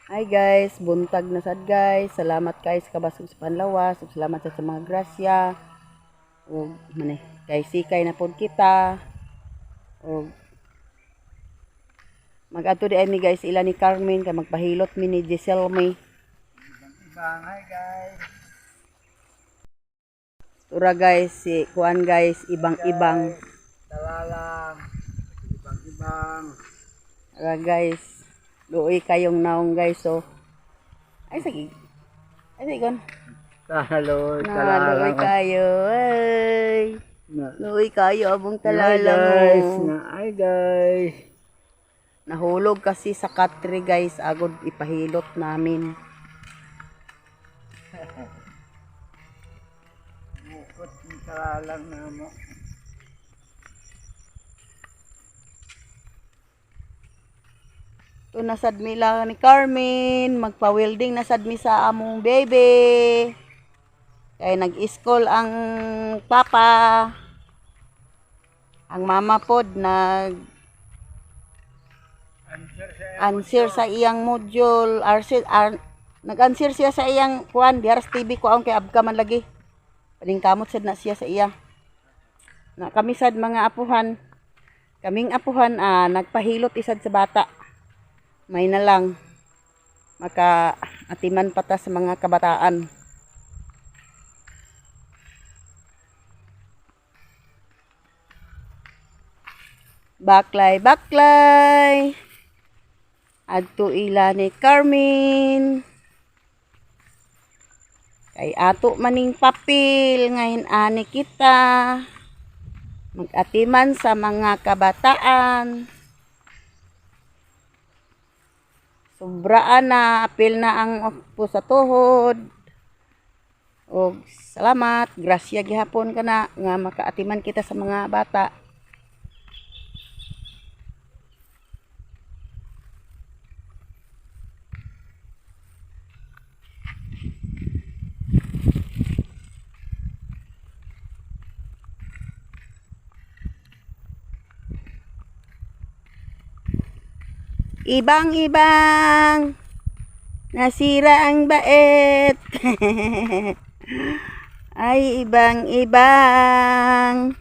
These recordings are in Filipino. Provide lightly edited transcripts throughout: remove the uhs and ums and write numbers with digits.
Hi guys, buntag na sad guys. Salamat guys kabasog sa panlawas. Ug salamat sa mga grasya. Ug maneh kay sikay na pod kita. Ug mag-adto di ay mi guys ila ni Carmen kay magpahilot mi ni Giselle May. Ibang hi guys. Tura guys si kuan guys ibang-ibang. Talalang. Ibang-ibang. Tura guys. Luoy kayong naong guys so. Ay sige. Ay sige kon. Taloy, Luoy talalang. kayo. Ay. Luoy kayo abong talalang. guys. Oh. Hi guys. Nahulog kasi sa katri guys, agod ipahilot namin. Bukot ng talalang na mo. Ito nasad mi lang ni Carmen, magpa-welding nasad mi sa among baby. Kaya nag-school ang papa. Ang mama pod answer sa iyang module, nag-answer siya sa iyang kuan, diaras TV ko ang kay abka man lagi. Paningkamot sad na siya sa iya. Na kami sad mga apuhan. Kaming apuhan nagpahilot isad sa bata. May na lang maka-atiman pa ta sa mga kabataan. Baklay. Adto ila ni Carmen. Kay ato maning papel ngayon ani kita. Mag-atiman sa mga kabataan. Sobraan na, apil na ang upo sa tuhod. O salamat, grasya gihapon ka na nga makaatiman kita sa mga bata. Ibang-ibang, nasira ang bait. Ay, ibang-ibang.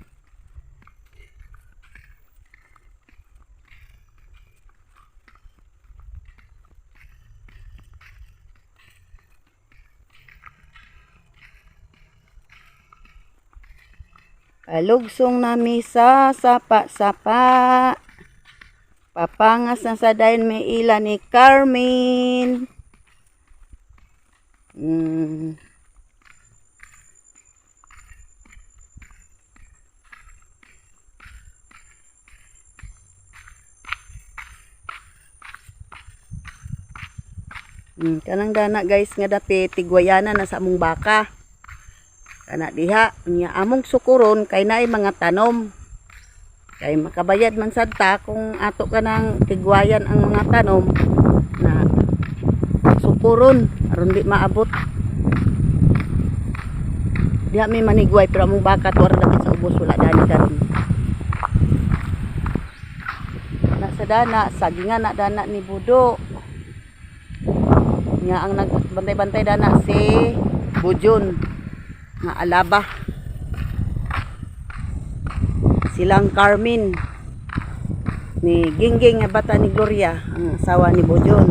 Palugsong na misa, sapa-sapa. Papangas na sa dain may ila ni Carmen. Kanang dana guys nga dapit tigwayana na sa among baka. Kana diha nya among sukuron kay naay mga tanom. Kay makabayad man sad ta kung ato ka ng tigwayan ang mga tanom na sukuron aron di maabot. Diha may manigway pero among baka tuwara dapit sa ubos wala dani karon. Na sa dana sagingan na dana ni Budo. Nya ang nagbantay-bantay dana si Bujon nga alaba. Silang Carmen ni Gingging nga bata ni Gloria ang asawa ni Bujon.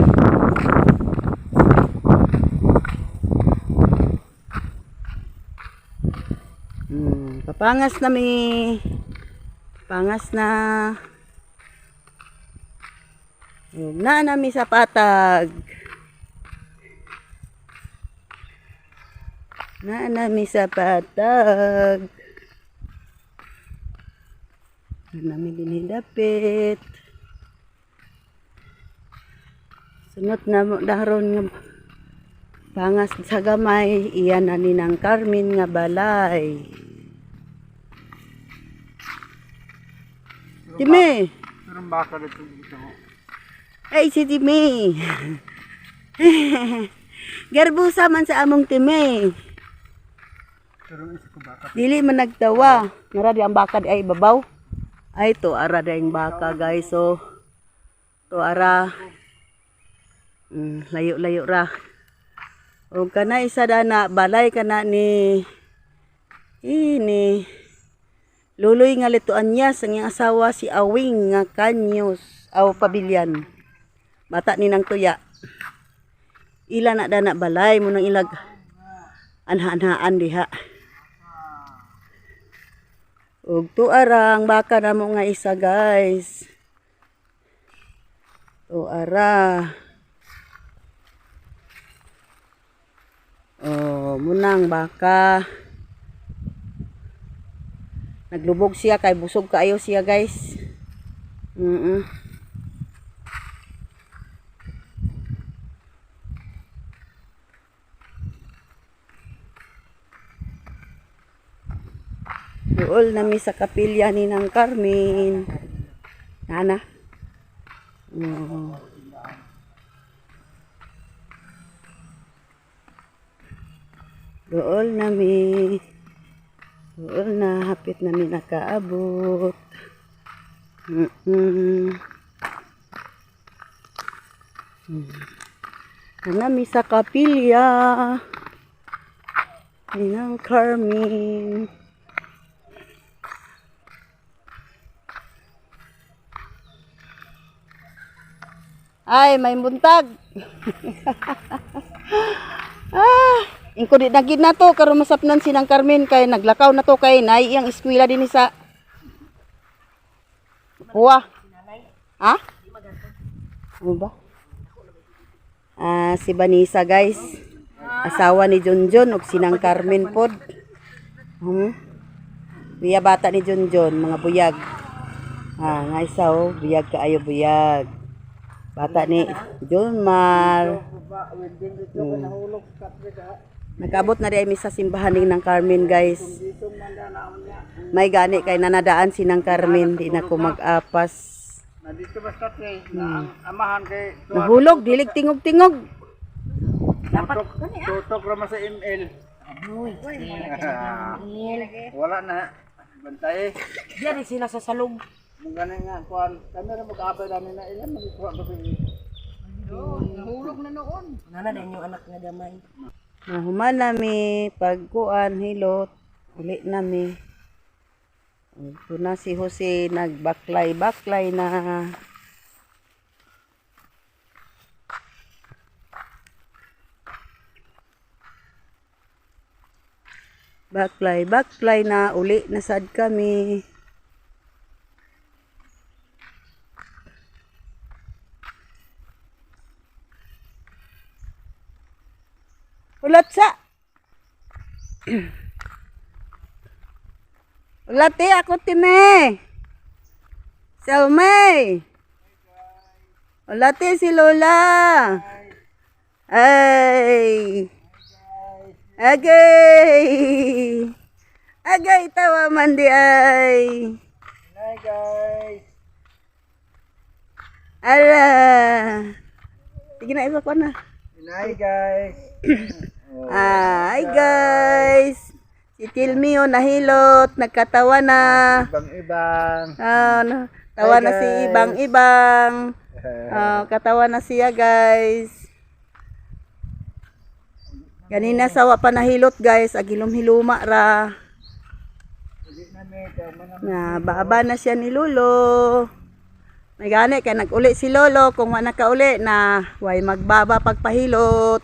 Papangas na pangas na nami sa patag. Nami sa patag. Nami dinidapit. Sunod na daron nga pangas sa gamay, iyan na ni ng Carmen nga balay. Timi! Parang baka dito dito. Ay si Timi! Garbusa man sa among Timi. Pero isa ko baka. Dili man nagtawa. Nara di ang baka di ay babaw. Ay to ara daing baka guys. So to ara Layo-layo ra. O kana isa dana balay kana ni ini luloy nga lituan niya sa iyang asawa si Awing nga Kanyos aw Pabilian. Bata ni nang tuya. Ila na dana balay mo nang ilag anhaan diha. Ug tuarang baka na mo nga isa guys. Tuara. Oh, munang baka. Naglubog siya kay busog kaayo siya guys. Duol nami sa kapilya ni nang Carmen. Nana. Duol nami. Duol na hapit nami nakaabot. Nami sa kapilya ni nang Carmen. Ay, may buntag. Ingko di nagid na to karon masapnan sinang Carmen kay naglakaw na to kay nay iyang eskwela din sa Puwa. Ha? Ano ba? Si Vanessa guys. Asawa ni Junjun ug sinang Carmen pod. Biya bata ni Junjun, mga buyag. Nga isa buyag kaayo buyag. Bata ni Junmar. Nakabot na rin sa simbahan ng Carmen guys. May gani kay nanadaan sinang Carmen. Di na ko mag-apas. Nandito basta kay amahan kay Nahulog, dilig tingog-tingog. tutok ra sa ML. Wala na. Bantay. Diyan sila sa salong. Mung ganin nga kuan, kami ra mag-abay namin na ilan magkuha ba sa nahulog na noon. Nana din yung anak nga damay. Nahuman nami pagkuan hilot. Uli nami. Ito na si Jose nagbaklay-baklay na. Baklay-baklay na. Uli na sad kami. Ulat sa. Ulat ako time. Salmay. Ulat si Lola. Ay. Agay. Agay tawa man di ay. Hi guys. Ala. Sige na iba ko na. Hi guys. Hi guys. Si Tilmio nahilot, nagkatawa na. Ibang-ibang. Tawa Hi, na si guys. ibang-ibang. Katawa na siya guys. Ganina sawa pa nahilot guys, agilom-hiluma ra. Na baba na siya ni Lolo. May gani kay nag-uli si Lolo kung wala nakauli na way magbaba pagpahilot.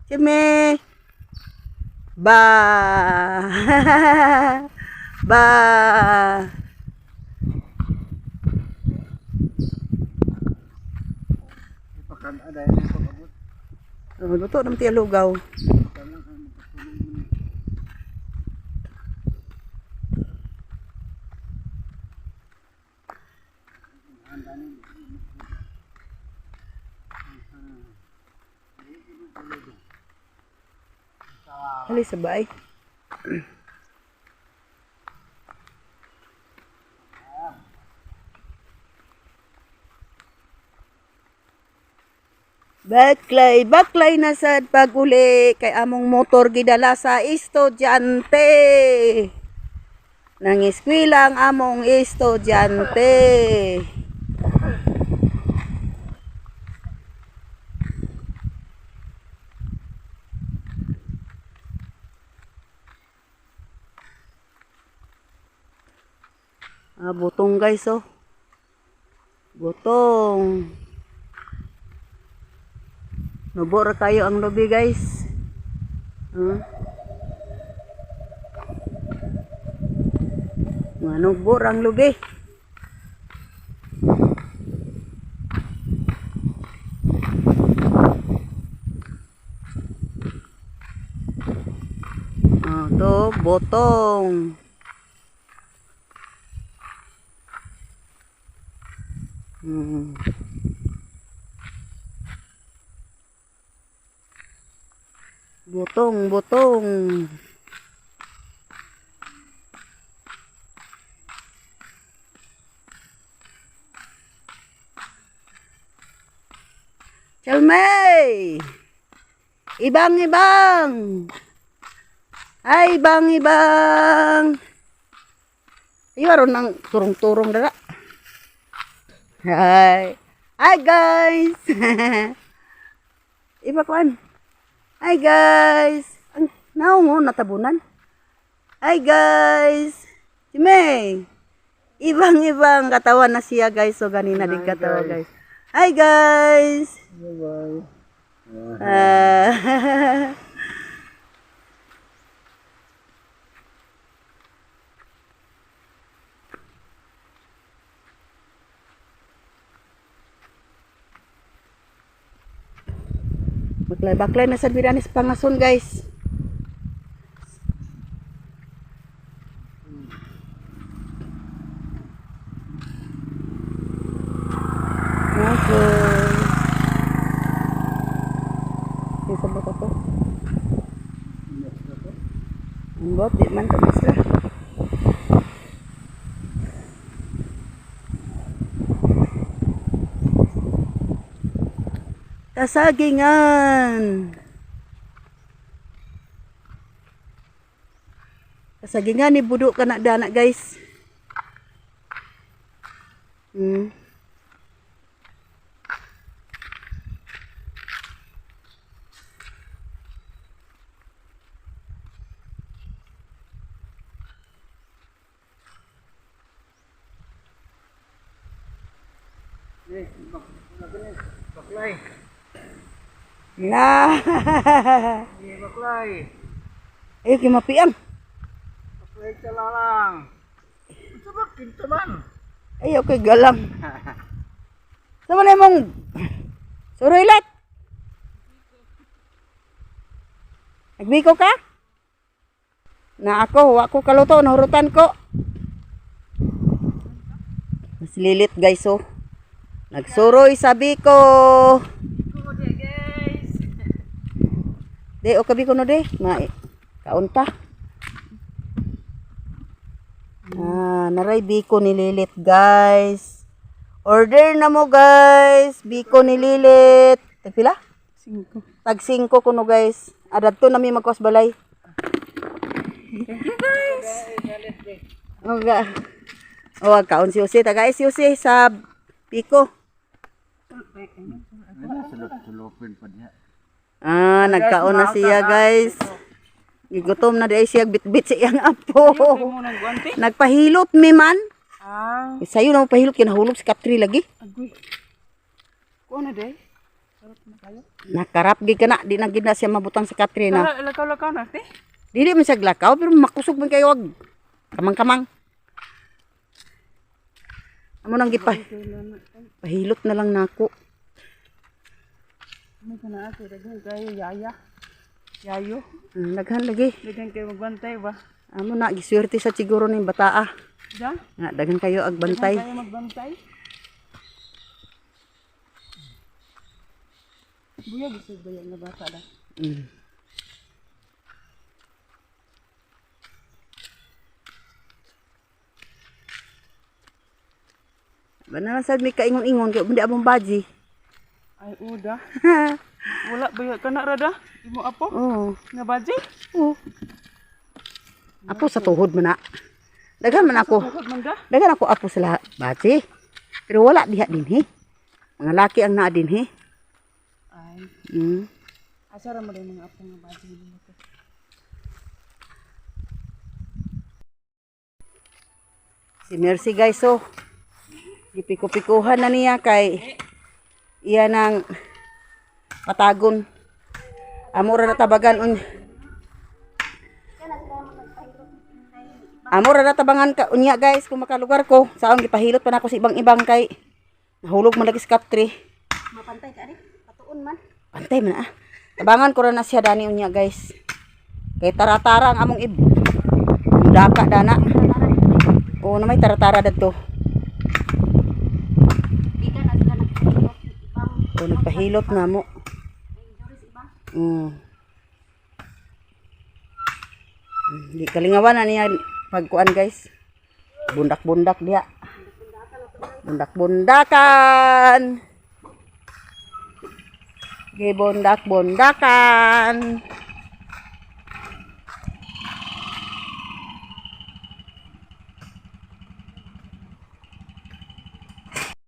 Sime. Ba. Ba. Pakan ada yang pagabot. Luto naman tiya lugaw. Ali sabay. Baklay na sad pag-uli kay among motor gidala sa estudyante. Nang eskwela ang among estudyante. Butong guys oh. Butong. Nubo ra kayo ang lobby guys. Nubo ra ang lobby. To botong. Botong. Chalmay! Ibang! Ay, ibang! Iwaron ng turong-turong dala. Hi guys! Iba kuan. Hi guys! Ang naungo natabunan. Hi guys! Si May! Ibang katawan na siya guys. So ganina din katawa guys. Hi guys! Bye-bye. Baklay na sa biranis pangason guys. Okay. Isa ba to? Ambot, di man tapos na. Kasagingan ni budok ka na dana guys. Baklay. Na. Baklay. Ayo kimapiang. Baklay ka lang. Ito ba kintaman? Ayo kay galang. Sama na mong suroilat. Nagbiko ka? Na ako, wa ko kaluto, nahurutan ko. Mas lilit guys oh. Nagsuroy sabi ko. De o kabi ko no de, kaunta. Naray biko ni Lilit guys. Order na mo guys, biko ni Lilit. Tagpila? 5. Tag 5 kuno guys. Adadto nami magkos balay. Thank you guys. Okay. Kaon si Jose, taga si Jose sa biko. Sulupin pa niya. Nagkaon na siya guys. Gigutom na di siya bit-bit siyang apo. Nagpahilot mi man. Sayo na pahilot kinahulog si Katri lagi. Agoy. Kuha na day. Nakarap gid kana di na gid na siya mabutang sa Katri na. Lakaw-lakaw na te. Dili man siya glakaw pero makusog man kayo wag. Kamang-kamang. Amo nang pahilot na lang nako. Ano ka na ako? Daghan kayo, Yayo. Naghan lagi. Daghan kayo magbantay ba? Amo na giswerte sa siguro ning bataa. Da? Daghan kayo agbantay. Daghan kayo magbantay? Buya, gusto ba yan na bata da? Banalan sad mi kaingon-ingon kay hindi abong baji. Ay, uda. Wala ba ka na rada? Imo apo? Oh. Nga baji? Oh. Apo sa tuhod man na. Daghan man ako. Tukod man da? Daghan ako apo sa lahat. Bati. Pero wala diha dinhi. Mga laki ang naa dinhi. Ay, Mm. asa ra mo din mga apo nga baji mo to. Si Mercy guys, so gipiko-pikuhan na niya kay iya nang patagon. Amora na tabagan Amora na tabangan ka unya guys kung makalugar ko. Saon gipahilot pa na ako sa ibang-ibang kay nahulog man lagi sa kaptre. Mapantay ka rin. Patuon man. Pantay man ah. Tabangan ko na siya dani unya guys. Kay tara-tara ang among daka dana. Oo na may tara-tara dadto. Di ka na sila nagpahilot. Ibang O nagpahilot na mo. juris ibang. Di kalingawan na niya pagkuan guys. Bundak-bundak dia. Bundak-bundakan. Bundak-bundakan.